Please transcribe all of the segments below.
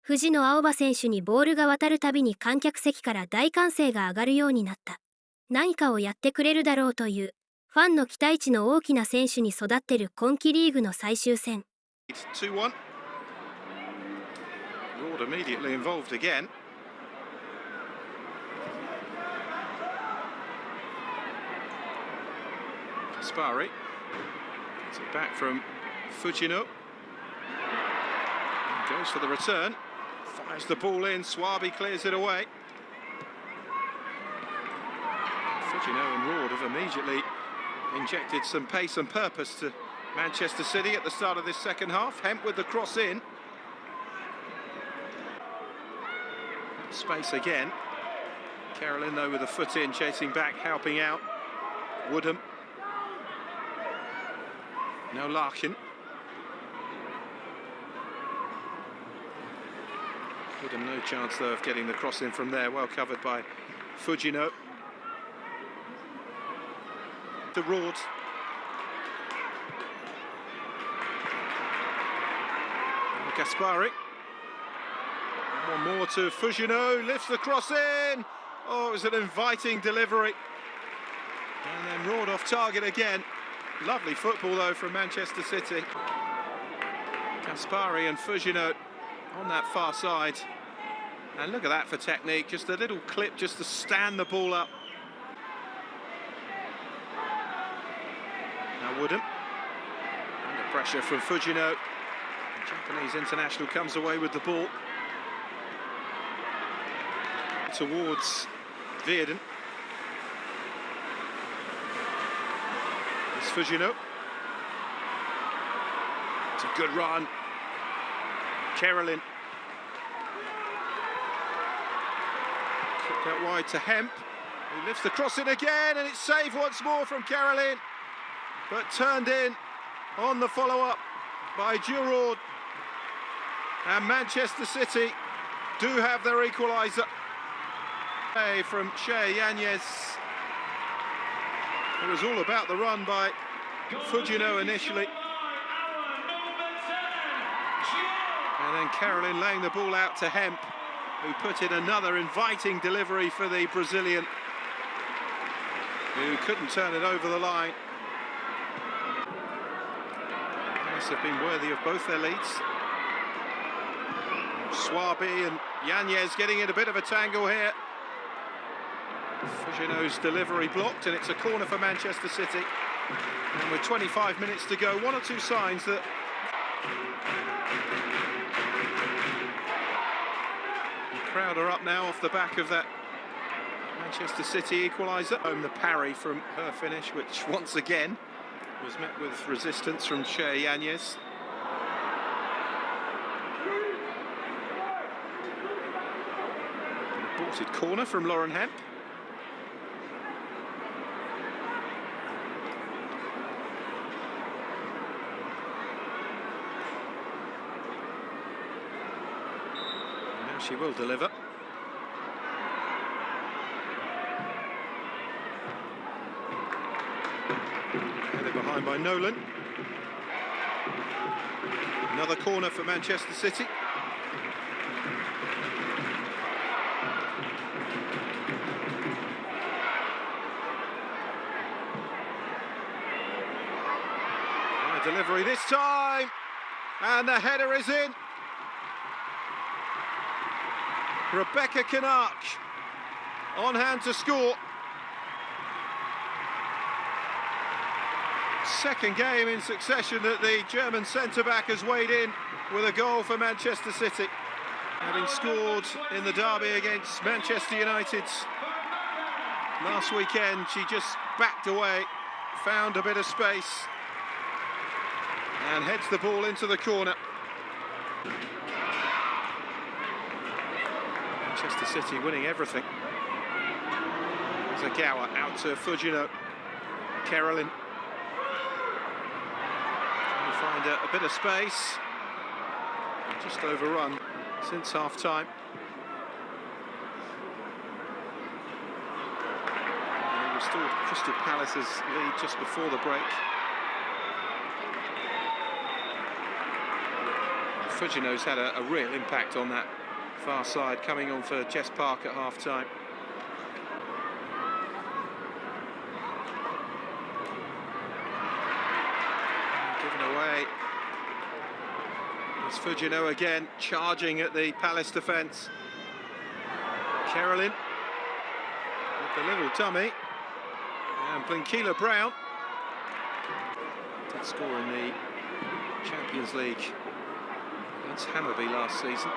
藤野あおば選手にボールが渡るたびに観客席から大歓声が上がるようになった。何かをやってくれるだろうというファンの期待値の大きな選手に育ってる今季リーグの最終戦。2-1. Ward immediately involved again. Kaspari gets it back from Fujino. Goes for the return. Fires the ball in. Swaby clears it away. Fujino and Ward have immediately injected some pace and purpose to Manchester City at the start of this second half. Hemp with the cross in. Space again. Carolyn though with a foot in, chasing back, helping out. Woodham. No Larkin. Woodham no chance though of getting the cross in from there. Well covered by Fujino. The Ward. Kaspari. One more to Fujino, lifts the cross in. Oh, it was an inviting delivery. And then Ward off target again. Lovely football though from Manchester City. Kaspari and Fujino on that far side. And look at that for technique, just a little clip just to stand the ball up. Now Woodham, under pressure from Fujino. The Japanese international comes away with the ball. Towards Veerden. It's Fujino. It's a good run. Carolyn. Kicked out wide to Hemp. He lifts the cross in again, and it's saved once more from Carolyn, but turned in on the follow-up by Giroud. And Manchester City do have their equaliser. From Shea Yanez. It was all about the run by Fujino initially. And then Carolyn laying the ball out to Hemp, who put in another inviting delivery for the Brazilian, who couldn't turn it over the line. Must have been worthy of both their leads. Swaby and Yanez getting in a bit of a tangle here. Fujino's delivery blocked, and it's a corner for Manchester City. And with 25 minutes to go, one or two signs that the crowd are up now off the back of that Manchester City equaliser. The parry from her finish, which once again was met with resistance from Shea Yanez. An aborted corner from Lauren Hemp. She will deliver. Headed behind by Nolan. Another corner for Manchester City. And a delivery this time, and the header is in. Rebecca Canuck on hand to score. Second game in succession that the German centre-back has weighed in with a goal for Manchester City. Having scored in the derby against Manchester United last weekend, she just backed away, found a bit of space, and heads the ball into the corner. Manchester City winning everything. Zagawa out to Fujino. Carolyn trying to find a bit of space. Just overrun since half-time. Restored Crystal Palace's lead just before the break. Fujino's had a real impact on that far side, coming on for Jess Park at half-time. Given away. It's Fujino again, charging at the Palace defence. Carolyn with the little tummy. And Blinkila Brown did score in the Champions League against Hammarby last season.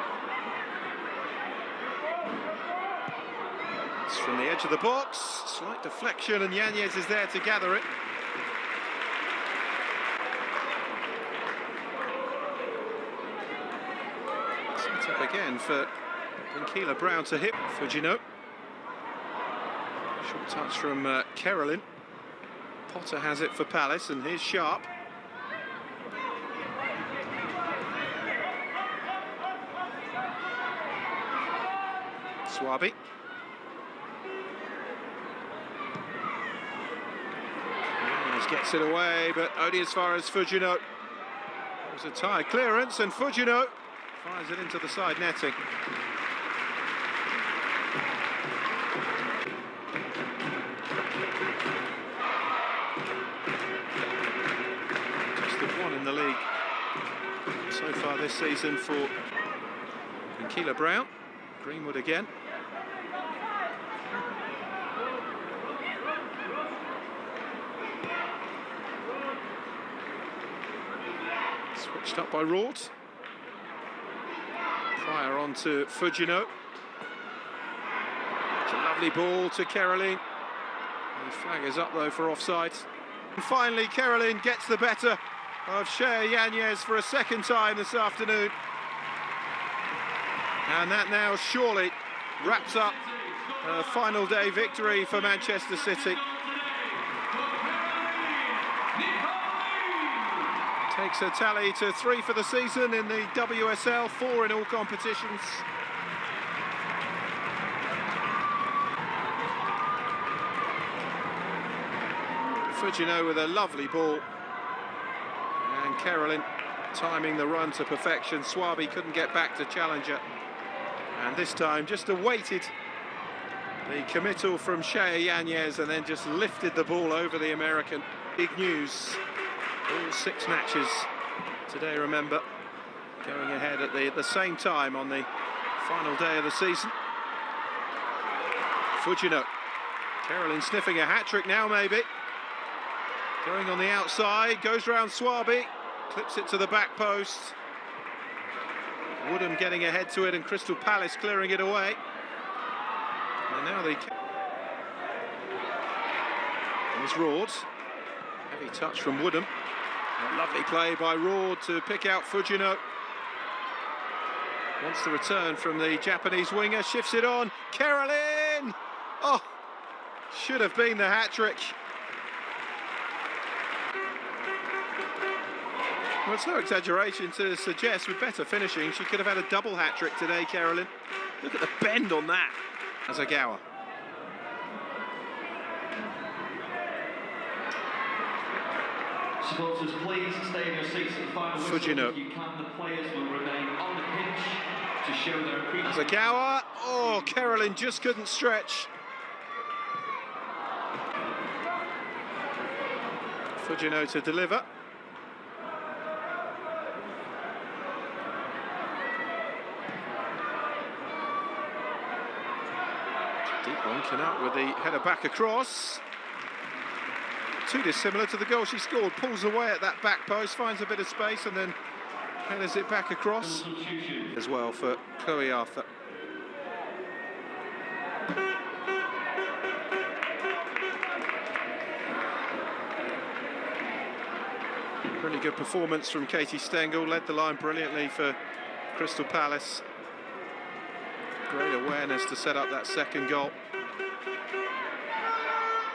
It's from the edge of the box, slight deflection, and Yanez is there to gather it. Set up again for Blinkila Brown to hit Fujino. Short touch from Carolyn. Potter has it for Palace, and here's Sharp. Swaby. Gets it away, but only as far as Fujino. It was a tight clearance, and Fujino fires it into the side netting. Just the one in the league so far this season for Blinkila Brown. Greenwood again. Switched up by Raud. Pryor on to Fujino. It's a lovely ball to Caroline. The flag is up though for offside. And finally Caroline gets the better of Shea Yanez for a second time this afternoon. And that now surely wraps up a final day victory for Manchester City. Takes a tally to 3 for the season in the WSL, 4 in all competitions. Fujino with a lovely ball. And Caroline timing the run to perfection. Swaby couldn't get back to challenger. And this time just awaited the committal from Shea Yanez and then just lifted the ball over the American. Big news. All 6 matches today, remember, going ahead at the same time on the final day of the season. Fujino. Caroline sniffing a hat-trick now, maybe. Going on the outside, goes round Swaby, clips it to the back post. Woodham getting ahead to it and Crystal Palace clearing it away. And now the... There's Raud. Heavy touch from Woodham. A lovely play by Raud to pick out Fujino. Wants the return from the Japanese winger, shifts it on. Caroline! Oh, should have been the hat-trick. Well, it's no exaggeration to suggest with better finishing, she could have had a double hat-trick today, Caroline. Look at the bend on that. Azagawa. Supporters, please stay in your seats at the final whistle. Fujino. If you can, the players will remain on the pitch to show their appreciation. Azagawa. Oh, Caroline just couldn't stretch. Fujino to deliver. Deep one, Canut with the header back across. Too dissimilar to the goal she scored. Pulls away at that back post, finds a bit of space and then headers it back across as well for Chloe Arthur. Really good performance from Katie Stengel, led the line brilliantly for Crystal Palace. Great awareness to set up that second goal.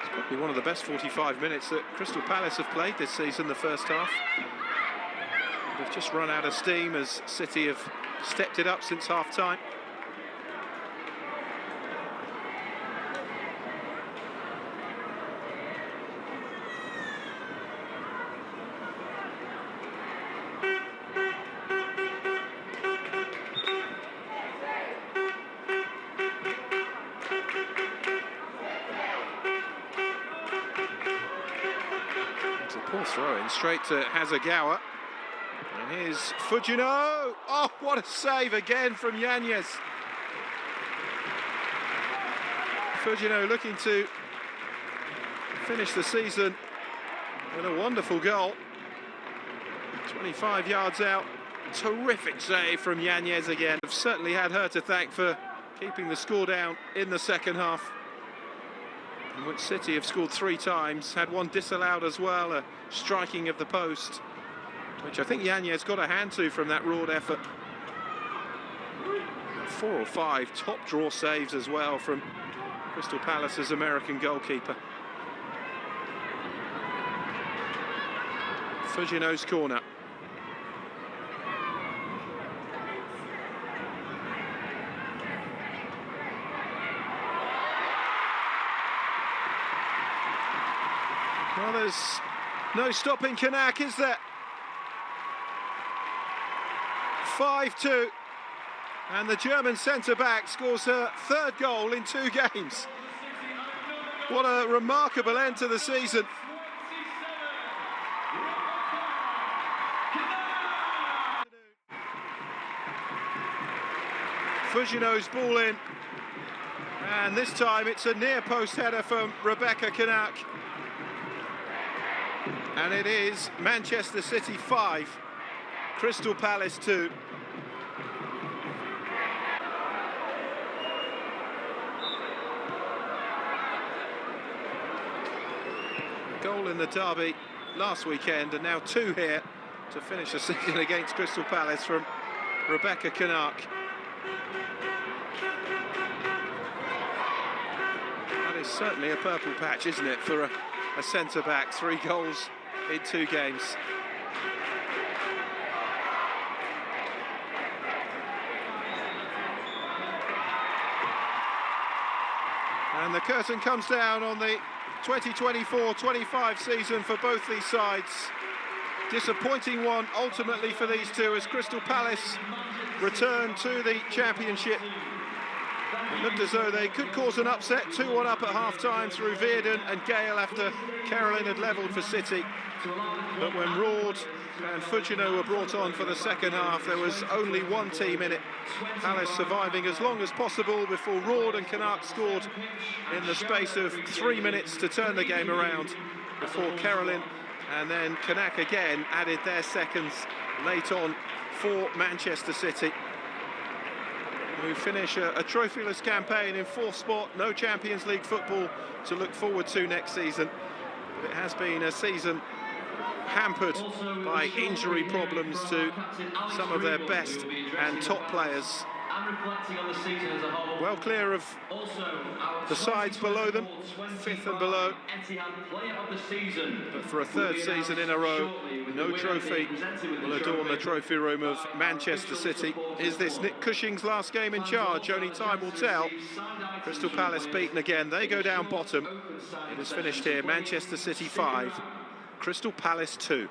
It's probably one of the best 45 minutes that Crystal Palace have played this season, the first half. They've just run out of steam as City have stepped it up since half-time. Poor throw-in straight to Hasegawa. And here's Fujino. Oh, what a save again from Yanez. Fujino looking to finish the season with a wonderful goal. 25 yards out. Terrific save from Yanez again. I've certainly had her to thank for keeping the score down in the second half, in which City have scored 3 times, had one disallowed as well, a striking of the post, which I think Yanez got a hand to from that raw effort. 4 or 5 top draw saves as well from Crystal Palace's American goalkeeper. Fujino's corner. Well, there's no stopping Kanak, is there? 5-2, and the German centre-back scores her 3rd goal in 2 games. What a remarkable end to the season. Fujino's ball in, and this time it's a near post header from Rebecca Kanak. And it is Manchester City 5, Crystal Palace 2. Goal in the derby last weekend, and now 2 here to finish the season against Crystal Palace from Rebecca Kanak. That is certainly a purple patch, isn't it, for a centre-back? 3 goals in 2 games. And the curtain comes down on the 2024-25 season for both these sides. Disappointing one ultimately for these two as Crystal Palace return to the Championship. It looked as though they could cause an upset, 2-1 up at half-time through Veerden and Gale after Caroline had levelled for City. But when Rord and Fujino were brought on for the second half, there was only one team in it. Palace surviving as long as possible before Rord and Kanak scored in the space of 3 minutes to turn the game around, before Caroline and then Kanak again added their seconds late on for Manchester City, who finish a trophyless campaign in 4th spot. No Champions League football to look forward to next season. But it has been a season hampered by injury problems to some of their best and top players. Well clear of the sides below them, 5th and below. But for a 3rd season in a row, no trophy will adorn the trophy room of Manchester City. Is this Nick Cushing's last game in charge? Only time will tell. Crystal Palace beaten again. They go down bottom. It is finished here. Manchester City 5, Crystal Palace 2.